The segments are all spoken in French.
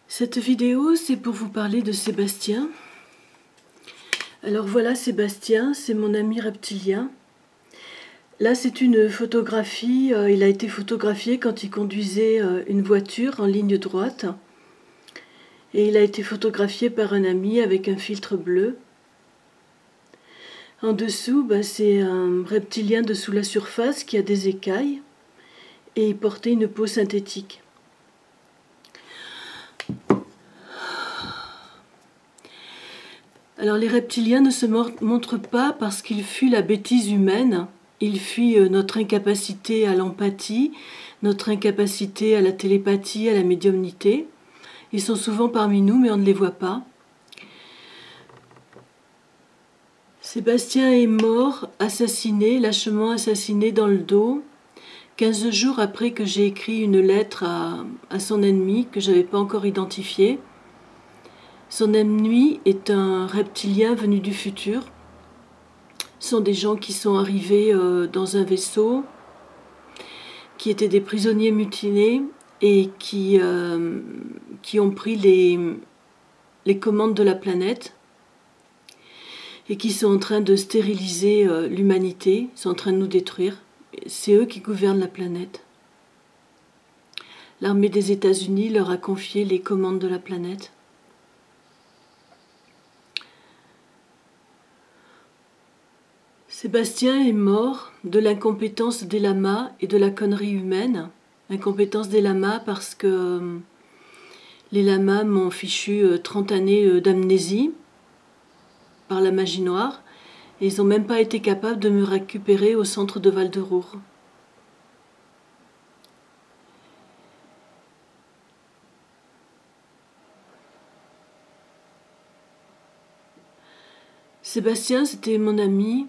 Cette vidéo, c'est pour vous parler de Sébastien. Alors voilà Sébastien, c'est mon ami reptilien. Là, c'est une photographie, il a été photographié quand il conduisait une voiture en ligne droite. Et il a été photographié par un ami avec un filtre bleu. En dessous, c'est un reptilien de sous la surface qui a des écailles et il portait une peau synthétique. Alors les reptiliens ne se montrent pas parce qu'ils fuient la bêtise humaine, ils fuient notre incapacité à l'empathie, notre incapacité à la télépathie, à la médiumnité. Ils sont souvent parmi nous mais on ne les voit pas. Sébastien est mort, assassiné, lâchement assassiné dans le dos, 15 jours après que j'ai écrit une lettre à son ennemi que je n'avais pas encore identifié. Son ennemi est un reptilien venu du futur. Ce sont des gens qui sont arrivés dans un vaisseau, qui étaient des prisonniers mutinés et qui ont pris les commandes de la planète et qui sont en train de stériliser l'humanité, sont en train de nous détruire. C'est eux qui gouvernent la planète. L'armée des États-Unis leur a confié les commandes de la planète. Sébastien est mort de l'incompétence des lamas et de la connerie humaine. L'incompétence des lamas parce que les lamas m'ont fichu 30 années d'amnésie par la magie noire et ils n'ont même pas été capables de me récupérer au centre de Val-de-Roure. Sébastien, c'était mon ami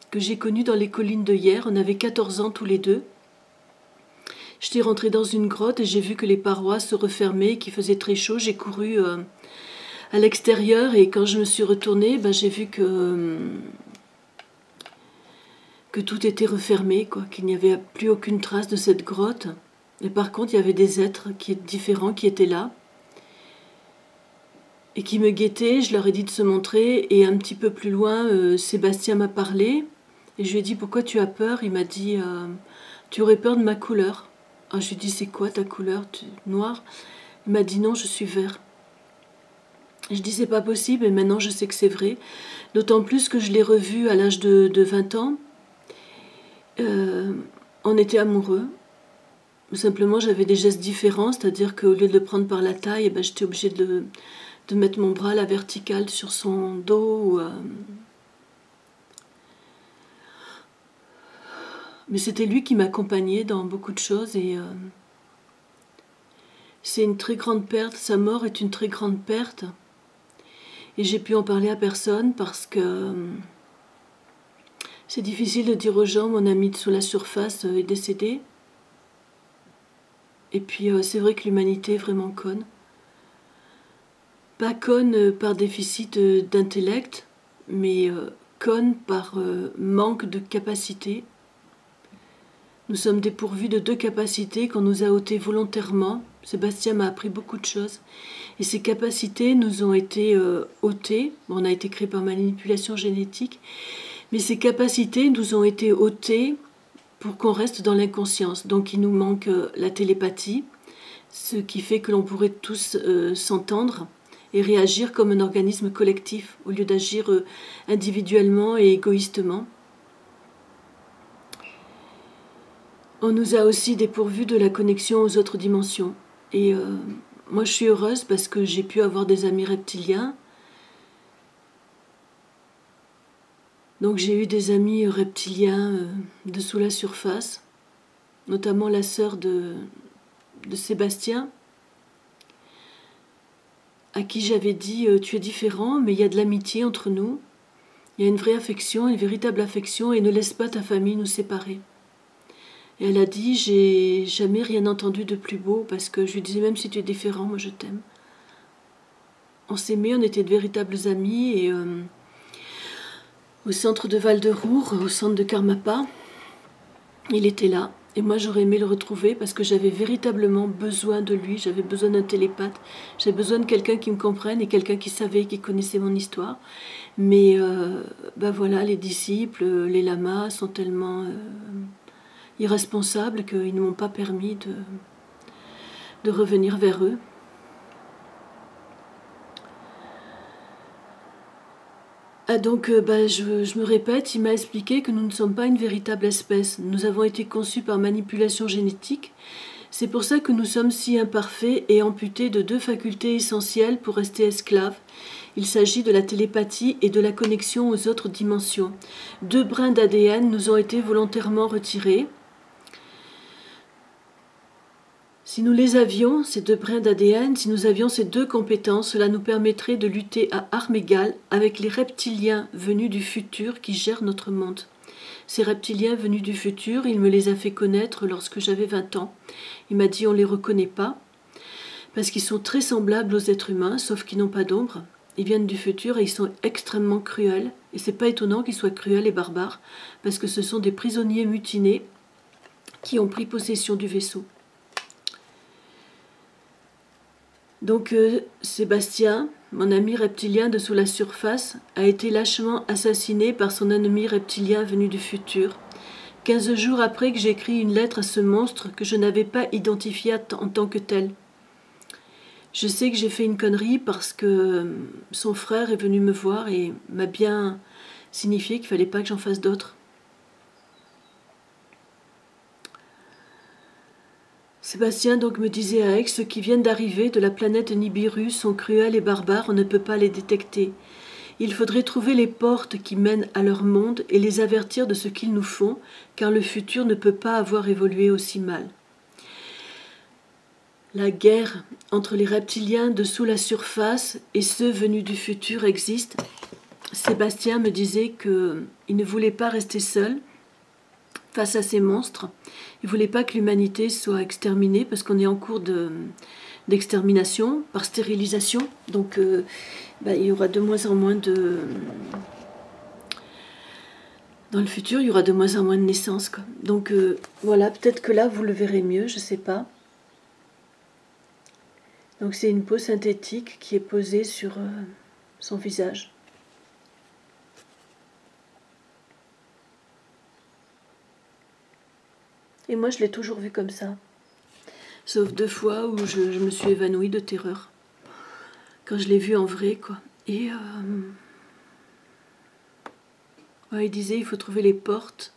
que j'ai connu dans les collines de Hyères. On avait 14 ans tous les deux. J'étais rentrée dans une grotte et j'ai vu que les parois se refermaient, qu'il faisait très chaud. J'ai couru à l'extérieur et quand je me suis retournée, j'ai vu que tout était refermé, qu'il n'y avait plus aucune trace de cette grotte. Et par contre, il y avait des êtres différents qui étaient là et qui me guettaient. Je leur ai dit de se montrer et un petit peu plus loin, Sébastien m'a parlé. Et je lui ai dit, pourquoi tu as peur? Il m'a dit, tu aurais peur de ma couleur. Ah, je lui ai dit, c'est quoi ta couleur noire? Il m'a dit, non, je suis vert. Et je dis, c'est pas possible, et maintenant je sais que c'est vrai. D'autant plus que je l'ai revu à l'âge de 20 ans. On était amoureux. Simplement, j'avais des gestes différents, c'est-à-dire qu'au lieu de le prendre par la taille, j'étais obligée de mettre mon bras à la verticale sur son dos. Mais c'était lui qui m'accompagnait dans beaucoup de choses et c'est une très grande perte. Sa mort est une très grande perte. Et j'ai pu en parler à personne parce que c'est difficile de dire aux gens, mon ami de sous la surface est décédé. Et puis c'est vrai que l'humanité est vraiment conne. Pas conne par déficit d'intellect, mais conne par manque de capacité. Nous sommes dépourvus de 2 capacités qu'on nous a ôtées volontairement. Sébastien m'a appris beaucoup de choses. Et ces capacités nous ont été ôtées. Bon, on a été créé par manipulation génétique. Mais ces capacités nous ont été ôtées pour qu'on reste dans l'inconscience. Donc il nous manque la télépathie, ce qui fait que l'on pourrait tous s'entendre et réagir comme un organisme collectif au lieu d'agir individuellement et égoïstement. On nous a aussi dépourvus de la connexion aux autres dimensions. Et moi, je suis heureuse parce que j'ai pu avoir des amis reptiliens. Donc j'ai eu des amis reptiliens de sous la surface, notamment la sœur de Sébastien, à qui j'avais dit « tu es différent, mais il y a de l'amitié entre nous, il y a une vraie affection, une véritable affection, et ne laisse pas ta famille nous séparer ». Et elle a dit, j'ai jamais rien entendu de plus beau, parce que je lui disais, même si tu es différent, moi je t'aime. On s'aimait, on était de véritables amis, et au centre de Val-de-Roure, au centre de Karmapa, il était là. Et moi j'aurais aimé le retrouver parce que j'avais véritablement besoin de lui, j'avais besoin d'un télépathe, j'avais besoin de quelqu'un qui me comprenne et quelqu'un qui savait, qui connaissait mon histoire. Mais ben voilà, les disciples, les lamas sont tellement irresponsables qu'ils ne m'ont pas permis de revenir vers eux. Ah donc, je me répète, il m'a expliqué que nous ne sommes pas une véritable espèce. Nous avons été conçus par manipulation génétique. C'est pour ça que nous sommes si imparfaits et amputés de 2 facultés essentielles pour rester esclaves. Il s'agit de la télépathie et de la connexion aux autres dimensions. 2 brins d'ADN nous ont été volontairement retirés. Si nous les avions, ces 2 brins d'ADN, si nous avions ces 2 compétences, cela nous permettrait de lutter à armes égales avec les reptiliens venus du futur qui gèrent notre monde. Ces reptiliens venus du futur, il me les a fait connaître lorsque j'avais 20 ans. Il m'a dit on ne les reconnaît pas, parce qu'ils sont très semblables aux êtres humains, sauf qu'ils n'ont pas d'ombre. Ils viennent du futur et ils sont extrêmement cruels. Et c'est pas étonnant qu'ils soient cruels et barbares, parce que ce sont des prisonniers mutinés qui ont pris possession du vaisseau. Donc Sébastien, mon ami reptilien de sous la surface, a été lâchement assassiné par son ennemi reptilien venu du futur, 15 jours après que j'ai écrit une lettre à ce monstre que je n'avais pas identifié en tant que tel. Je sais que j'ai fait une connerie parce que son frère est venu me voir et m'a bien signifié qu'il ne fallait pas que j'en fasse d'autres. Sébastien donc me disait à Aix, ceux qui viennent d'arriver de la planète Nibiru sont cruels et barbares, on ne peut pas les détecter. Il faudrait trouver les portes qui mènent à leur monde et les avertir de ce qu'ils nous font, car le futur ne peut pas avoir évolué aussi mal. La guerre entre les reptiliens de sous la surface et ceux venus du futur existe. Sébastien me disait qu'il ne voulait pas rester seul face à ces monstres. Il ne voulait pas que l'humanité soit exterminée parce qu'on est en cours d'extermination par stérilisation. Donc il y aura de moins en moins de... Dans le futur, il y aura de moins en moins de naissances, quoi. Donc voilà, peut-être que là, vous le verrez mieux, je ne sais pas. Donc c'est une peau synthétique qui est posée sur son visage. Et moi, je l'ai toujours vu comme ça. Sauf 2 fois où je me suis évanouie de terreur. Quand je l'ai vu en vrai, quoi. Et il disait, il faut trouver les portes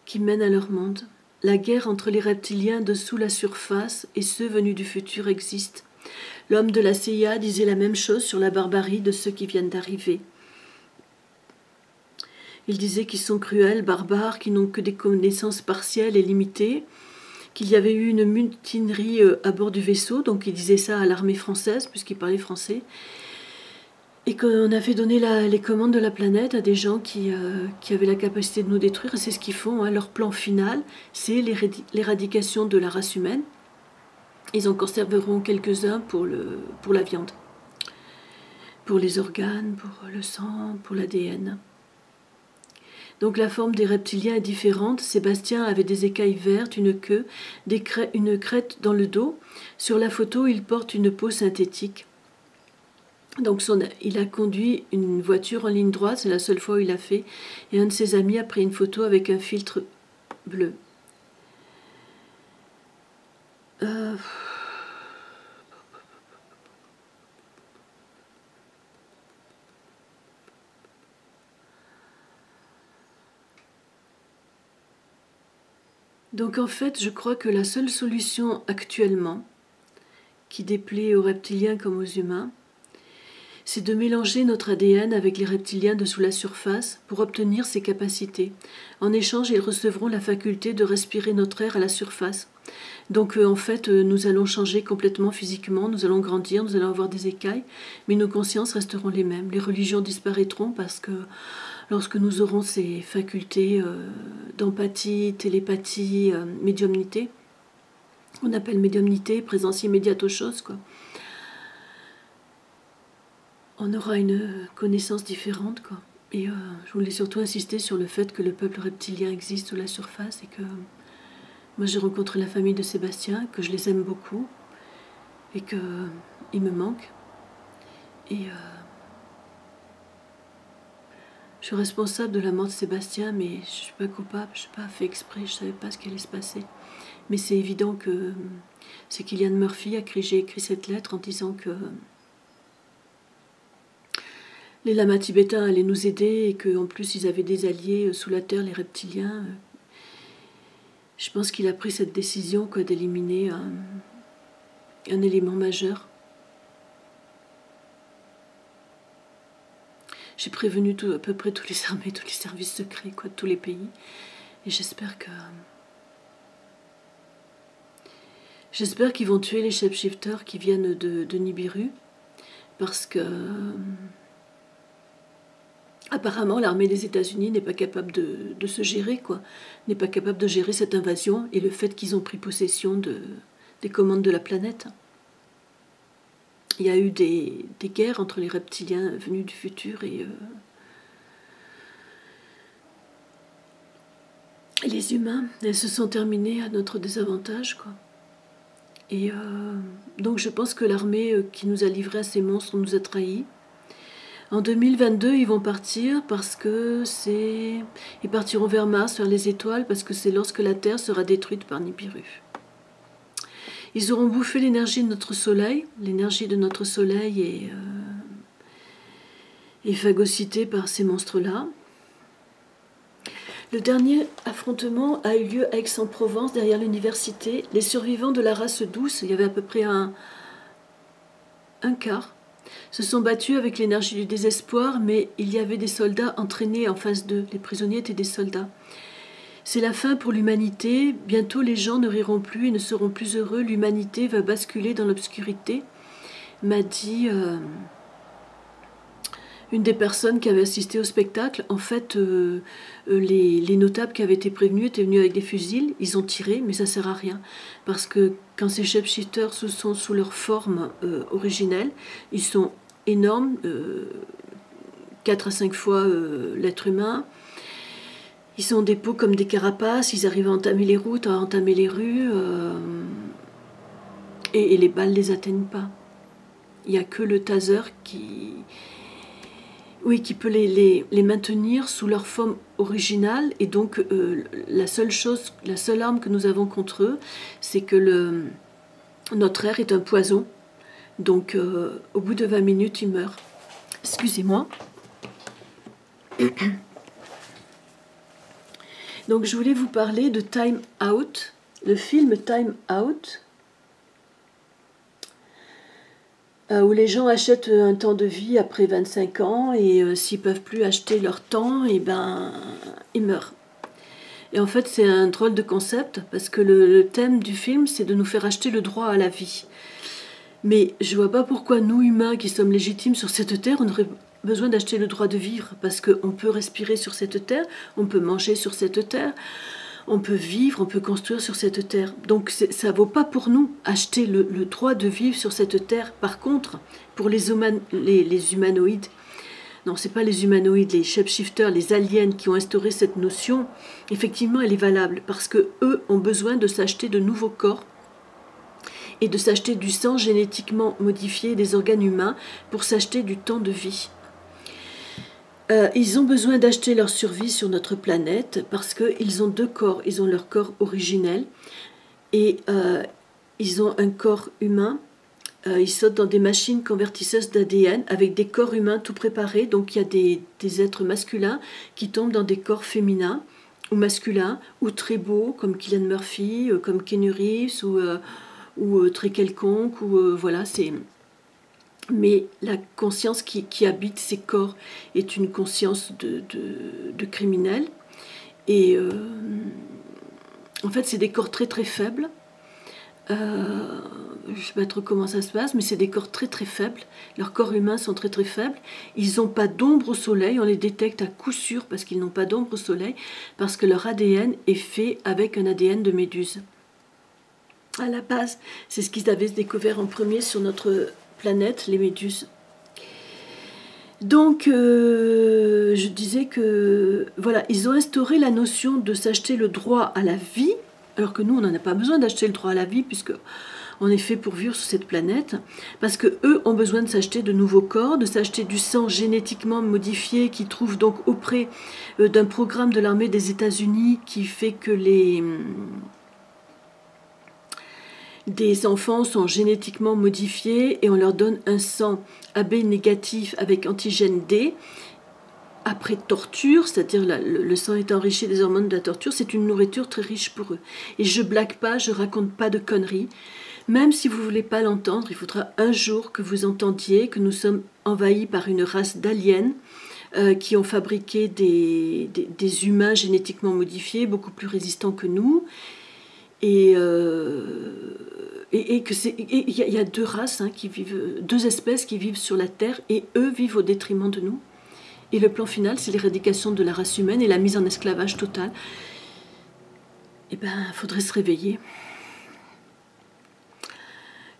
qui mènent à leur monde. La guerre entre les reptiliens de sous la surface et ceux venus du futur existe. L'homme de la CIA disait la même chose sur la barbarie de ceux qui viennent d'arriver. Il disait qu'ils sont cruels, barbares, qui n'ont que des connaissances partielles et limitées, qu'il y avait eu une mutinerie à bord du vaisseau, donc il disait ça à l'armée française, puisqu'il parlait français, et qu'on avait donné les commandes de la planète à des gens qui avaient la capacité de nous détruire, et c'est ce qu'ils font, hein. Leur plan final, c'est l'éradication de la race humaine. Ils en conserveront quelques-uns pour la viande, pour les organes, pour le sang, pour l'ADN. Donc la forme des reptiliens est différente. Sébastien avait des écailles vertes, une queue, une crête dans le dos. Sur la photo, il porte une peau synthétique. Donc il a conduit une voiture en ligne droite, c'est la seule fois où il a fait. Et un de ses amis a pris une photo avec un filtre bleu. Donc en fait, je crois que la seule solution actuellement, qui déplaît aux reptiliens comme aux humains, c'est de mélanger notre ADN avec les reptiliens de sous la surface pour obtenir ces capacités. En échange, ils recevront la faculté de respirer notre air à la surface. Donc en fait, nous allons changer complètement physiquement, nous allons grandir, nous allons avoir des écailles, mais nos consciences resteront les mêmes. Les religions disparaîtront parce que lorsque nous aurons ces facultés d'empathie, télépathie, médiumnité, on appelle médiumnité, présence immédiate aux choses, quoi. On aura une connaissance différente, quoi. Et je voulais surtout insister sur le fait que le peuple reptilien existe sous la surface et que Moi, j'ai rencontré la famille de Sébastien, que je les aime beaucoup, et qu'ils me manquent. Et je suis responsable de la mort de Sébastien, mais je ne suis pas coupable, je n'ai pas fait exprès, je ne savais pas ce qui allait se passer. Mais c'est évident que c'est Cillian Murphy à qui j'ai écrit cette lettre en disant que les lamas tibétains allaient nous aider et qu'en plus ils avaient des alliés sous la terre, les reptiliens. Je pense qu'il a pris cette décision d'éliminer un élément majeur. J'ai prévenu à peu près tous les armées, tous les services secrets, de tous les pays. Et j'espère qu'ils vont tuer les shapeshifters qui viennent de Nibiru. Parce que apparemment l'armée des États-Unis n'est pas capable de se gérer, n'est pas capable de gérer cette invasion et le fait qu'ils ont pris possession des commandes de la planète. Il y a eu des guerres entre les reptiliens venus du futur et les humains. Elles se sont terminées à notre désavantage, Et donc je pense que l'armée qui nous a livré à ces monstres nous a trahis. En 2022, ils vont partir parce que ils partiront vers Mars, vers les étoiles, parce que c'est lorsque la Terre sera détruite par Nibiru. Ils auront bouffé l'énergie de notre Soleil. L'énergie de notre Soleil est phagocytée par ces monstres-là. Le dernier affrontement a eu lieu à Aix-en-Provence, derrière l'université. Les survivants de la race douce, il y avait à peu près un quart, se sont battus avec l'énergie du désespoir, mais il y avait des soldats entraînés en face d'eux. Les prisonniers étaient des soldats. C'est la fin pour l'humanité. Bientôt les gens ne riront plus et ne seront plus heureux. L'humanité va basculer dans l'obscurité, m'a dit une des personnes qui avait assisté au spectacle. En fait, les notables qui avaient été prévenus étaient venus avec des fusils. Ils ont tiré, mais ça ne sert à rien. Parce que quand ces shapeshifters sont sous leur forme originelle, ils sont énormes, 4 à 5 fois l'être humain. Ils ont des peaux comme des carapaces, ils arrivent à entamer les routes, à entamer les rues, et les balles ne les atteignent pas. Il n'y a que le taser qui peut les maintenir sous leur forme originale. Et donc la seule arme que nous avons contre eux, c'est que notre air est un poison. Donc au bout de 20 minutes, ils meurent. Excusez-moi. Donc je voulais vous parler de Time Out, le film Time Out, où les gens achètent un temps de vie après 25 ans et s'ils ne peuvent plus acheter leur temps, et ils meurent. Et en fait, c'est un drôle de concept parce que le thème du film, c'est de nous faire acheter le droit à la vie. Mais je ne vois pas pourquoi nous, humains, qui sommes légitimes sur cette terre, on aurait besoin d'acheter le droit de vivre, parce qu'on peut respirer sur cette terre, on peut manger sur cette terre, on peut vivre, on peut construire sur cette terre. Donc ça ne vaut pas pour nous acheter le droit de vivre sur cette terre. Par contre, pour les humanoïdes, non, ce n'est pas les humanoïdes, les shapeshifters, les aliens qui ont instauré cette notion, effectivement, elle est valable, parce qu'eux ont besoin de s'acheter de nouveaux corps et de s'acheter du sang génétiquement modifié des organes humains pour s'acheter du temps de vie. Ils ont besoin d'acheter leur survie sur notre planète parce qu'ils ont 2 corps. Ils ont leur corps originel et ils ont un corps humain. Ils sautent dans des machines convertisseuses d'ADN avec des corps humains tout préparés. Donc il y a des êtres masculins qui tombent dans des corps féminins ou masculins ou très beaux comme Cillian Murphy, comme Keanu Reeves ou très quelconque. Voilà, c'est... Mais la conscience qui habite ces corps est une conscience de criminel. Et en fait, c'est des corps très très faibles. Je ne sais pas trop comment ça se passe, mais c'est des corps très très faibles. Leurs corps humains sont très très faibles. Ils n'ont pas d'ombre au soleil. On les détecte à coup sûr parce qu'ils n'ont pas d'ombre au soleil, parce que leur ADN est fait avec un ADN de méduse. À la base, c'est ce qu'ils avaient découvert en premier sur notre planète, les méduses. Donc, je disais que, voilà, ils ont instauré la notion de s'acheter le droit à la vie, Alors que nous, on n'en a pas besoin d'acheter le droit à la vie, puisque on est fait pour vivre sur cette planète, parce que eux ont besoin de s'acheter de nouveaux corps, de s'acheter du sang génétiquement modifié qui trouve donc auprès d'un programme de l'armée des États-Unis qui fait que des enfants sont génétiquement modifiés et on leur donne un sang AB négatif avec antigène D. Après torture, c'est-à-dire le sang est enrichi des hormones de la torture, c'est une nourriture très riche pour eux. Et je blague pas, je raconte pas de conneries. Même si vous ne voulez pas l'entendre, il faudra un jour que vous entendiez que nous sommes envahis par une race d'aliens qui ont fabriqué des humains génétiquement modifiés, beaucoup plus résistants que nous. Et que il y a deux races qui vivent, deux espèces qui vivent sur la Terre, et eux vivent au détriment de nous. Et le plan final, c'est l'éradication de la race humaine et la mise en esclavage total. Eh bien, il faudrait se réveiller.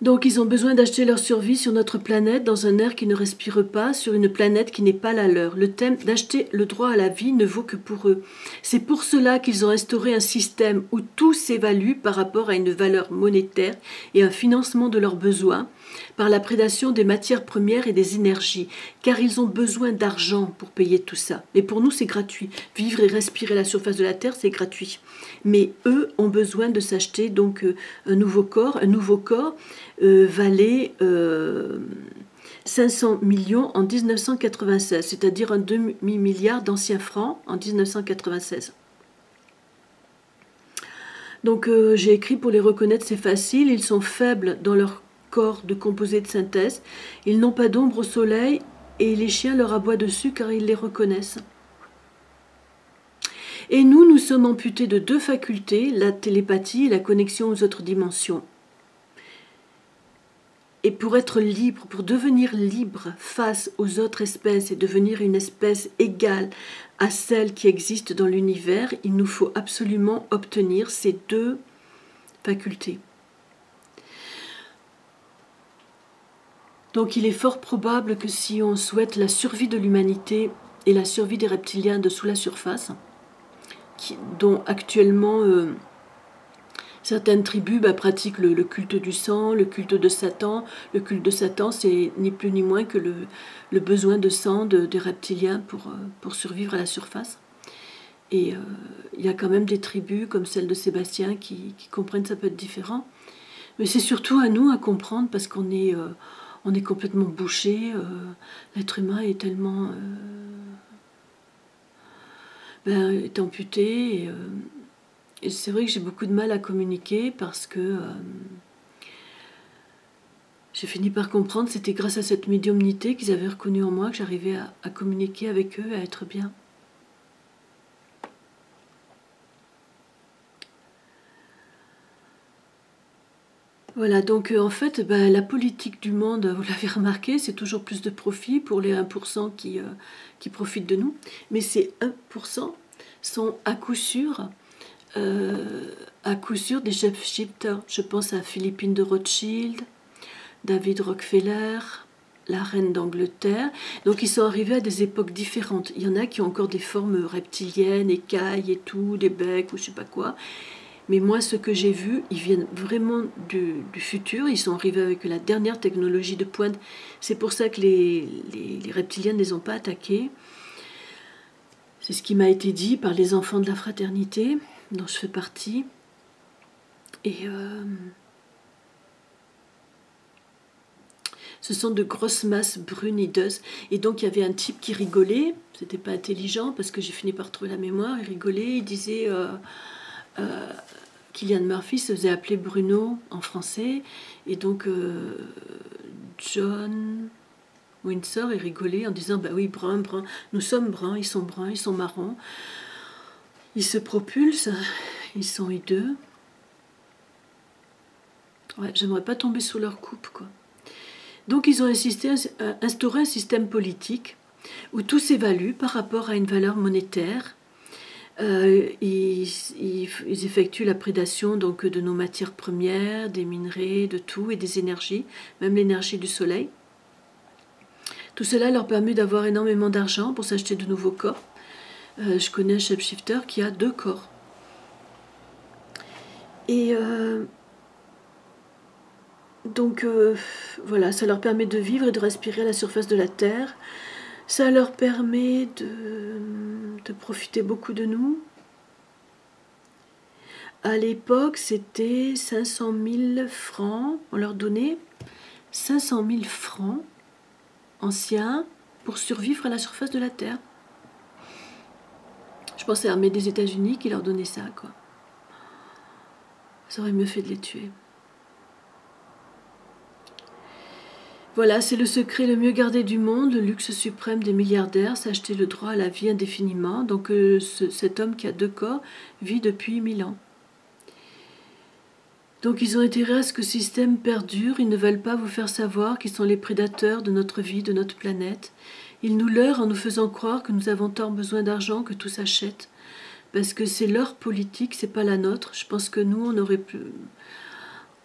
Donc, ils ont besoin d'acheter leur survie sur notre planète, dans un air qui ne respire pas, sur une planète qui n'est pas la leur. Le thème d'acheter le droit à la vie ne vaut que pour eux. C'est pour cela qu'ils ont instauré un système où tout s'évalue par rapport à une valeur monétaire et un financement de leurs besoins, par la prédation des matières premières et des énergies, car ils ont besoin d'argent pour payer tout ça. Mais pour nous, c'est gratuit. Vivre et respirer la surface de la Terre, c'est gratuit. Mais eux ont besoin de s'acheter donc un nouveau corps. Un nouveau corps valait 500 millions en 1996, c'est-à-dire un demi-milliard d'anciens francs en 1996. Donc j'ai écrit pour les reconnaître, c'est facile. Ils sont faibles dans leur corps de composés de synthèse. Ils n'ont pas d'ombre au soleil et les chiens leur aboient dessus car ils les reconnaissent. Et nous sommes amputés de deux facultés, la télépathie et la connexion aux autres dimensions. Et pour être libre, pour devenir libre face aux autres espèces et devenir une espèce égale à celle qui existe dans l'univers, il nous faut absolument obtenir ces deux facultés. Donc il est fort probable que si on souhaite la survie de l'humanité et la survie des reptiliens de sous la surface, dont actuellement certaines tribus pratiquent le culte du sang, le culte de Satan. Le culte de Satan, c'est ni plus ni moins que le besoin de sang des reptiliens pour survivre à la surface. Et il y a quand même des tribus comme celle de Sébastien qui comprennent que ça peut être différent. Mais c'est surtout à nous à comprendre parce qu'on est complètement bouché. L'être humain est tellement est amputé. Et c'est vrai que j'ai beaucoup de mal à communiquer parce que j'ai fini par comprendre que c'était grâce à cette médiumnité qu'ils avaient reconnu en moi que j'arrivais à communiquer avec eux, à être bien. Voilà, donc en fait, la politique du monde, vous l'avez remarqué, c'est toujours plus de profit pour les 1% qui profitent de nous. Mais ces 1% sont à coup sûr des shapeshifters. Je pense à Philippine de Rothschild, David Rockefeller, la reine d'Angleterre. Donc ils sont arrivés à des époques différentes. Il y en a qui ont encore des formes reptiliennes, écailles et tout, des becs ou je sais pas quoi. Mais moi, ce que j'ai vu, ils viennent vraiment du futur. Ils sont arrivés avec la dernière technologie de pointe. C'est pour ça que les reptiliens ne les ont pas attaqués. C'est ce qui m'a été dit par les enfants de la fraternité, dont je fais partie. Et ce sont de grosses masses brunes hideuses. Et donc, il y avait un type qui rigolait. C'était pas intelligent parce que j'ai fini par trouver la mémoire. Il rigolait, il disait... Cillian Murphy se faisait appeler Bruno en français, et donc John Windsor est rigolé en disant bah oui, brun, nous sommes bruns, ils sont marrons, ils se propulsent, ils sont hideux. Ouais, j'aimerais pas tomber sous leur coupe, quoi. Donc ils ont instauré un système politique où tout s'évalue par rapport à une valeur monétaire. Ils effectuent la prédation donc, de nos matières premières, des minerais, de tout et des énergies, même l'énergie du soleil. Tout cela leur permet d'avoir énormément d'argent pour s'acheter de nouveaux corps. Je connais un shapeshifter qui a 2 corps. Et donc voilà, ça leur permet de vivre et de respirer à la surface de la Terre. Ça leur permet de profiter beaucoup de nous. À l'époque, c'était 500 000 francs. On leur donnait 500 000 francs anciens pour survivre à la surface de la Terre. Je pensais à l'armée des États-Unis qui leur donnait ça, quoi. Ça aurait mieux fait de les tuer. Voilà, c'est le secret le mieux gardé du monde, le luxe suprême des milliardaires, s'acheter le droit à la vie indéfiniment. Donc cet homme qui a 2 corps vit depuis 1000 ans. Donc ils ont intérêt à ce que ce système perdure, ils ne veulent pas vous faire savoir qu'ils sont les prédateurs de notre vie, de notre planète. Ils nous leurrent en nous faisant croire que nous avons tant besoin d'argent que tout s'achète. Parce que c'est leur politique, c'est pas la nôtre. Je pense que nous,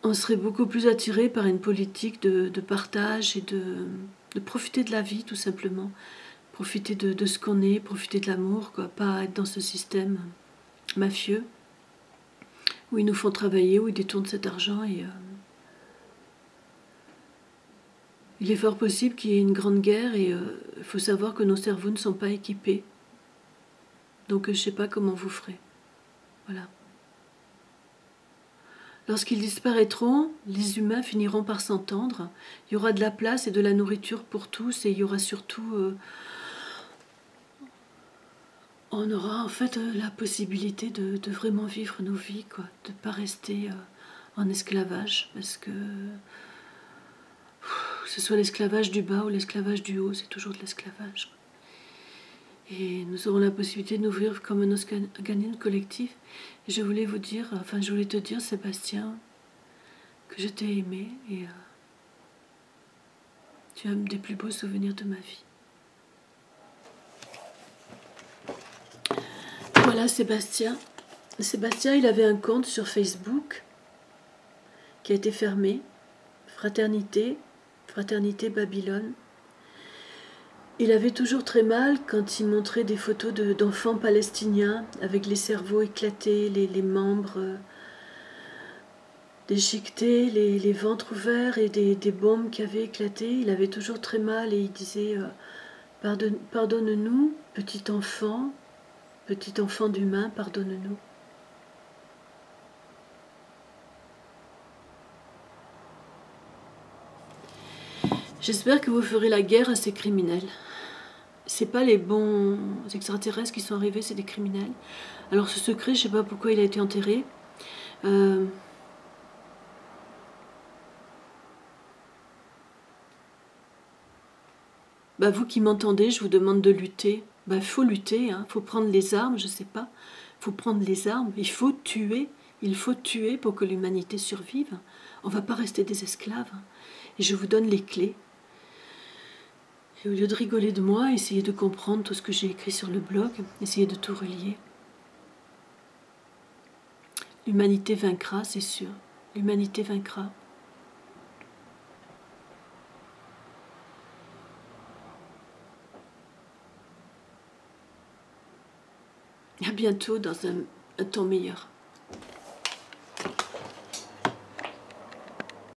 on serait beaucoup plus attirés par une politique de partage et de profiter de la vie, tout simplement. Profiter de ce qu'on est, profiter de l'amour, quoi. Pas être dans ce système mafieux où ils nous font travailler, où ils détournent cet argent. Et il est fort possible qu'il y ait une grande guerre et il faut savoir que nos cerveaux ne sont pas équipés. Donc je ne sais pas comment vous ferez. Voilà. Lorsqu'ils disparaîtront, les humains finiront par s'entendre. Il y aura de la place et de la nourriture pour tous et il y aura surtout... on aura en fait la possibilité de vraiment vivre nos vies, quoi, de ne pas rester en esclavage, parce que ce soit l'esclavage du bas ou l'esclavage du haut, c'est toujours de l'esclavage. Et nous aurons la possibilité de nous vivre comme un organisme collectif. Et je voulais vous dire, enfin je voulais te dire, Sébastien, que je t'ai aimé et tu as des plus beaux souvenirs de ma vie. Voilà Sébastien. Sébastien, il avait un compte sur Facebook qui a été fermé. Fraternité Babylone. Il avait toujours très mal quand il montrait des photos d'enfants palestiniens avec les cerveaux éclatés, les membres déchiquetés, les ventres ouverts et des bombes qui avaient éclaté. Il avait toujours très mal et il disait pardonne-nous, petit enfant d'humain, pardonne-nous. J'espère que vous ferez la guerre à ces criminels. C'est pas les bons extraterrestres qui sont arrivés, c'est des criminels. Alors ce secret, je sais pas pourquoi il a été enterré. Vous qui m'entendez, je vous demande de lutter. Faut lutter, hein. Faut prendre les armes, je sais pas. Faut prendre les armes, il faut tuer pour que l'humanité survive. On va pas rester des esclaves. Et je vous donne les clés. Et au lieu de rigoler de moi, essayez de comprendre tout ce que j'ai écrit sur le blog, essayez de tout relier. L'humanité vaincra, c'est sûr. L'humanité vaincra. À bientôt dans un temps meilleur.